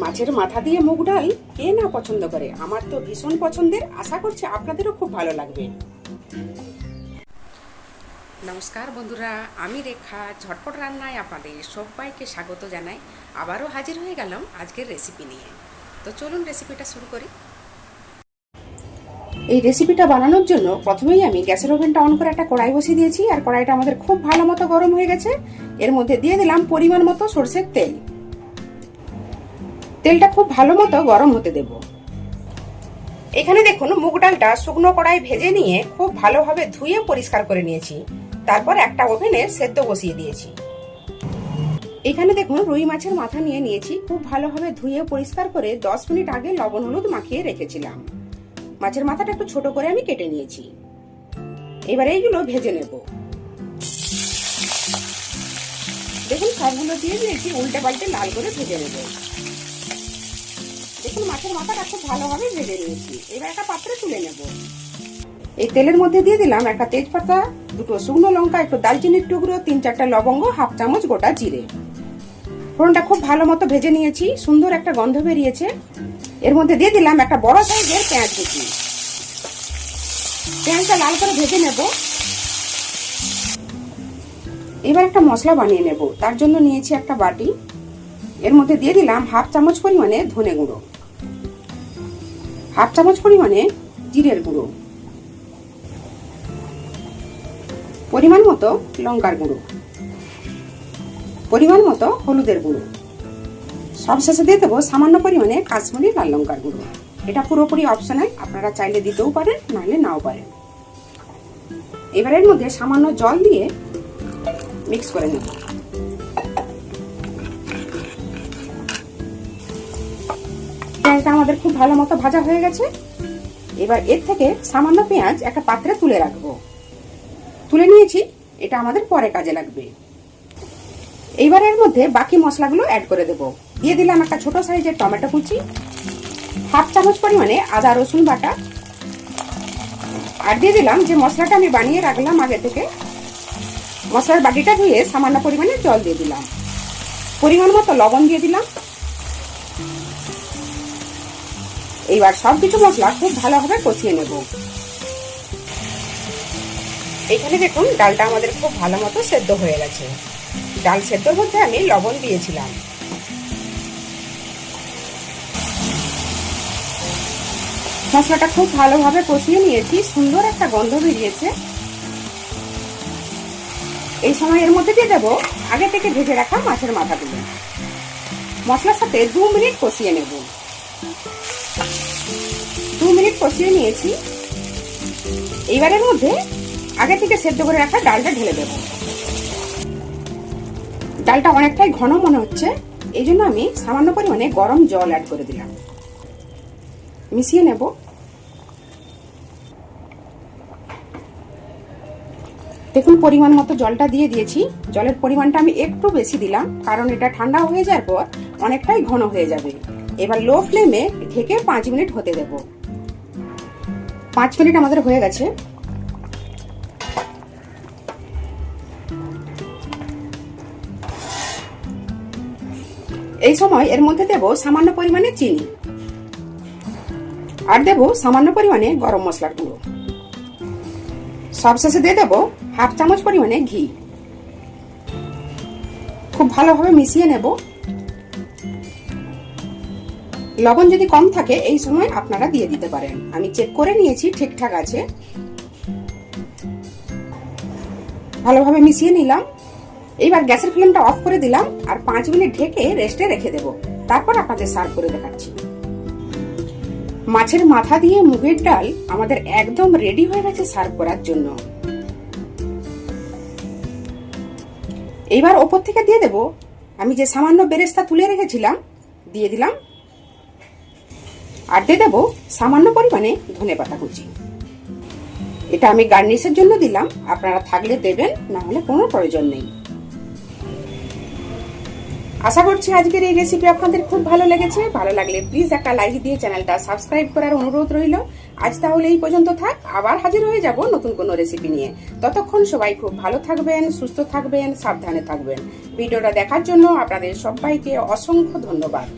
মাছের মাথা দিয়ে মুগ ডাল কে না পছন্দ করে? আমার তো ভীষণ পছন্দের। আশা করছি আপনাদেরও খুব ভালো লাগবে। নমস্কার বন্ধুরা, আমি রেখা ঝটপট রান্নায় আপনাদের সবাইকে স্বাগত জানাই। আবারও হাজির হয়ে গেলাম আজকের রেসিপি নিয়ে। তো চলুন রেসিপিটা শুরু করি। এই রেসিপিটা বানানোর জন্য প্রথমেই আমি গ্যাসের ওভেনটা অন করে একটা কড়াই বসিয়ে দিয়েছি, আর কড়াইটা আমাদের খুব ভালো মতো গরম হয়ে গেছে। এর মধ্যে দিয়ে দিলাম পরিমাণ মতো সরষের তেল। তেলটা খুব ভালো মতো গরম হতে দেব। এখানে দেখুন মুগ ডালটা শুকনো কড়াই ভেজে নিয়ে খুব ভালোভাবে ধুয়ে পরিষ্কার করে নিয়েছি। তারপর একটা ওভেনে সেদ্ধ বসিয়ে দিয়েছি। এখানে দেখুন রুই মাছের মাথা নিয়ে নিয়েছি। খুব ভালোভাবে ধুয়ে পরিষ্কার করে 10 মিনিট আগে লবণ হলুদ মাখিয়ে রেখেছিলাম। মাছের মাথাটা একটু ছোট করে আমি কেটে নিয়েছি। এবার এইগুলো ভেজে নেব। দেখুন সবগুলো দিয়ে দিয়েছি, উল্টে পাল্টে লাল করে ভেজে নেব। দেখুন মাছের মাথাটা খুব ভালোভাবে ভেজে নিয়েছি। এবার একটা পাত্রে তুলে নেব। এই তেলের মধ্যে দিয়ে দিলাম একটা তেজপাতা, দুটো শুকনো লঙ্কা, একটু দালচিনির টুকরো, 3-4টা লবঙ্গ, হাফ চামচ গোটা জিরে। ফোড়নটা খুব ভালো মতো ভেজে নিয়েছি, সুন্দর একটা গন্ধ বেরিয়েছে। এর মধ্যে দিয়ে দিলাম একটা বড় সাইজের পেঁয়াজ কুচি। পেঁয়াজটা লাল করে ভেজে নেব। এবার একটা মশলা বানিয়ে নেব। তার জন্য নিয়েছি একটা বাটি। এর মধ্যে দিয়ে দিলাম হাফ চামচ পরিমাণে ধনে গুঁড়ো, হাফ চামচ পরিমাণে জিরের গুঁড়ো, পরিমাণ মতো লঙ্কার গুঁড়ো, পরিমাণ মতো হলুদের গুঁড়ো। সবশেষে দিয়ে দেবো সামান্য পরিমাণে কাশ্মীরি লাল লঙ্কার গুঁড়ো। এটা পুরোপুরি অপশনাল, আপনারা চাইলে দিতেও পারেন, নাহলে নাও পারেন। এবার এর মধ্যে সামান্য জল দিয়ে মিক্স করে নেব। পেঁয়াজটা আমাদের খুব ভালো মতো ভাজা হয়ে গেছে। এবার এর থেকে সামান্য পেঁয়াজ একটা পাত্রে তুলে রাখবো। তুলে নিয়েছি, এটা আমাদের পরে কাজে লাগবে। এইবার এর মধ্যে বাকি মশলাগুলো অ্যাড করে দেব। দিয়ে দিলাম একটা ছোট সাইজের টমেটো কুচি, হাফ চামচ পরিমাণে আদা রসুন বাটা, আর দিয়ে দিলাম যে মশলাটা আমি বানিয়ে রাখলাম আগে থেকে। মশলার বাটিটা ধুয়ে সামান্য পরিমাণে জল দিয়ে দিলাম, পরিমাণ মতো লবণ দিয়ে দিলাম। এইবার সবকিছু মশলা খুব ভালোভাবে কষিয়ে নেব। এখানে দেখুন ডালটা আমাদের খুব ভালো মতো সেদ্ধ হয়ে গেছে। ডাল সেদ্ধর মধ্যে আমি লবণ দিয়েছিলাম। মশলাটা খুব ভালোভাবে কষিয়ে নিয়েছি, সুন্দর একটা গন্ধ বেরিয়েছে। এই সময় এর মধ্যে দিয়ে দেবো আগে থেকে ভেজে রাখা মাছের মাথাগুলো। মশলার সাথে 2 মিনিট কষিয়ে নেব। 2 মিনিট কষিয়ে নিয়েছি। এইবারের মধ্যে আগে থেকে সেদ্ধ করে রাখা ডালটা ঢেলে দেব। ডালটা অনেকটাই ঘন মনে হচ্ছে, এই জন্য আমি সামান্য পরিমাণে গরম জল অ্যাড করে দিলাম। মিশিয়ে নেব। দেখুন পরিমাণ মতো জলটা দিয়ে দিয়েছি। জলের পরিমাণটা আমি একটু বেশি দিলাম, কারণ এটা ঠান্ডা হয়ে যাওয়ার পর অনেকটাই ঘন হয়ে যাবে। এবার লো ফ্লেমে ঢেকে 5 মিনিট হতে দেব। 5 মিনিট আমাদের হয়ে গেছে। এই সময় এর মধ্যে দেব সামান্য পরিমাণে চিনি, আর দেব সামান্য পরিমাণে গরম মশলার গুঁড়ো। সবশেষে দিয়ে দেব হাফ চামচ পরিমাণে ঘি। খুব ভালোভাবে মিশিয়ে নেব। লবণ যদি কম থাকে এই সময় আপনারা দিয়ে দিতে পারেন। আমি চেক করে নিয়েছি, ঠিকঠাক আছে। ভালোভাবে মিশিয়ে নিলাম। এইবার গ্যাসের ফ্লেমটা অফ করে দিলাম, আর 5 মিনিট ঢেকে রেস্টে রেখে দেব। তারপর আপনাদের সার্ভ করে দেখাচ্ছি। মাছের মাথা দিয়ে মুগের ডাল আমাদের একদম রেডি হয়ে গেছে সার্ভ করার জন্য। এইবার ওপর থেকে দিয়ে দেব আমি যে সামান্য বেরেস্তা তুলে রেখেছিলাম, দিয়ে দিলাম। আর দিয়ে দেব সামান্য পরিমাণে ধনেপাতা কুচি। এটা আমি গার্নিশের জন্য দিলাম, আপনারা থাকলে দেবেন, না হলে কোনো প্রয়োজন নেই। আশা করছি আজকের এই রেসিপি আপনাদের খুব ভালো লেগেছে। ভালো লাগলে প্লিজ একটা লাইক দিয়ে চ্যানেলটা সাবস্ক্রাইব করার অনুরোধ রইল। আজ তাহলে এই পর্যন্ত থাক, আবার হাজির হয়ে যাব নতুন কোনো রেসিপি নিয়ে। ততক্ষণ সবাই খুব ভালো থাকবেন, সুস্থ থাকবেন, সাবধানে থাকবেন। ভিডিওটা দেখার জন্য আপনাদের সবাইকে অসংখ্য ধন্যবাদ।